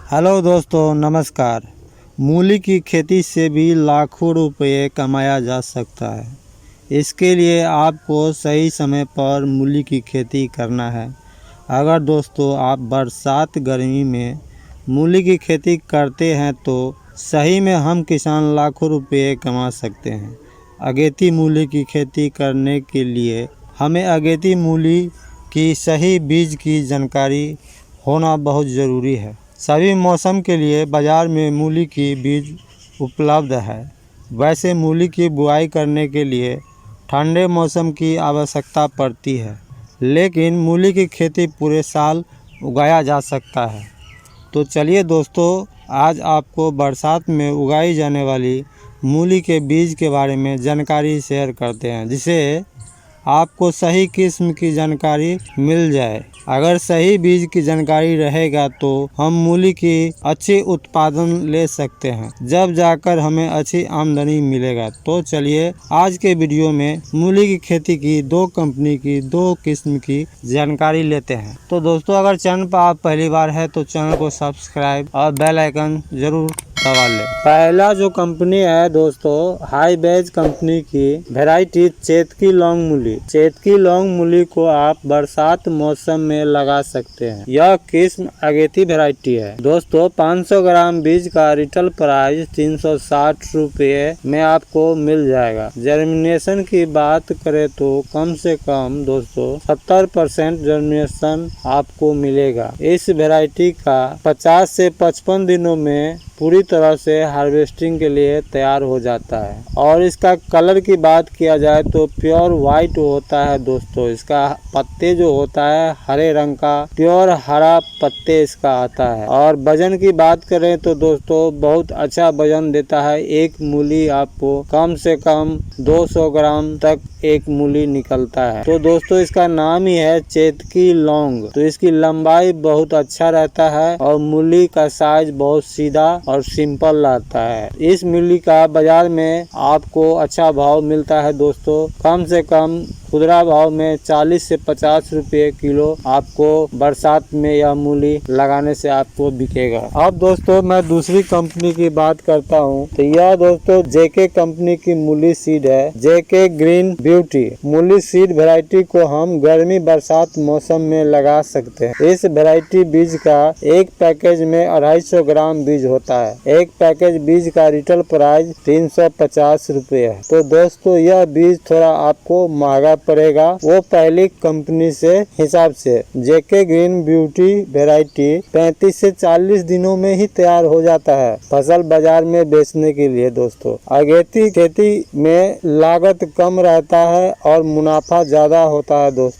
Hello दोस्तों, नमस्कार। मूली की खेती से भी लाखों रुपए कमाया जा सकता है। इसके लिए आपको सही समय पर मूली की खेती करना है। अगर दोस्तों आप बरसात गर्मी में मूली की खेती करते हैं तो सही में हम किसान लाखों रुपए कमा सकते हैं। अगेती मूली की खेती करने के लिए हमें अगेती मूली की सही बीज की जानकारी होना बहुत ज़रूरी है। सभी मौसम के लिए बाज़ार में मूली की बीज उपलब्ध है। वैसे मूली की बुआई करने के लिए ठंडे मौसम की आवश्यकता पड़ती है, लेकिन मूली की खेती पूरे साल उगाया जा सकता है। तो चलिए दोस्तों, आज आपको बरसात में उगाई जाने वाली मूली के बीज के बारे में जानकारी शेयर करते हैं, जिससे आपको सही किस्म की जानकारी मिल जाए। अगर सही बीज की जानकारी रहेगा तो हम मूली की अच्छी उत्पादन ले सकते हैं, जब जाकर हमें अच्छी आमदनी मिलेगा। तो चलिए आज के वीडियो में मूली की खेती की दो कंपनी की दो किस्म की जानकारी लेते हैं। तो दोस्तों, अगर चैनल पर आप पहली बार है तो चैनल को सब्सक्राइब और बेल आइकन जरूर दबा ले। पहला जो कंपनी है दोस्तों, हाई बेज कंपनी की वैरायटी चेतकी लॉन्ग मूली। चेतकी लॉन्ग मूली को आप बरसात मौसम में लगा सकते हैं। यह किस्म अगेती वैरायटी है। दोस्तों 500 ग्राम बीज का रिटेल प्राइस 360 रुपये में आपको मिल जाएगा। जर्मिनेशन की बात करें तो कम से कम दोस्तों 70% जर्मिनेशन आपको मिलेगा। इस वैरायटी का 50 से 55 दिनों में पूरी तरह से हार्वेस्टिंग के लिए तैयार हो जाता है। और इसका कलर की बात किया जाए तो प्योर वाइट होता है दोस्तों। इसका पत्ते जो होता है हरे रंग का प्योर हरा पत्ते इसका आता है। और वजन की बात करें तो दोस्तों बहुत अच्छा वजन देता है। एक मूली आपको कम से कम 200 ग्राम तक एक मूली निकलता है। तो दोस्तों इसका नाम ही है चेतकी लॉन्ग। तो इसकी लंबाई बहुत अच्छा रहता है और मूली का साइज बहुत सीधा और सिंपल रहता है। इस मूली का बाजार में आपको अच्छा भाव मिलता है दोस्तों। कम से कम खुदरा भाव में 40 से 50 रुपये किलो आपको बरसात में यह मूली लगाने से आपको बिकेगा। अब दोस्तों मैं दूसरी कंपनी की बात करता हूँ तो यह दोस्तों जेके कंपनी की मूली सीड है। जेके ग्रीन ब्यूटी मूली सीड वैरायटी को हम गर्मी बरसात मौसम में लगा सकते हैं। इस वैरायटी बीज का एक पैकेज में 250 ग्राम बीज होता है। एक पैकेज बीज का रिटेल प्राइस 350 रुपये है। तो दोस्तों यह बीज थोड़ा आपको महंगा पड़ेगा वो पहली कंपनी से हिसाब से। जेके ग्रीन ब्यूटी वैरायटी 35 से 40 दिनों में ही तैयार हो जाता है फसल बाजार में बेचने के लिए। दोस्तों अगेती खेती में लागत कम रहता है और मुनाफा ज्यादा होता है दोस्तों।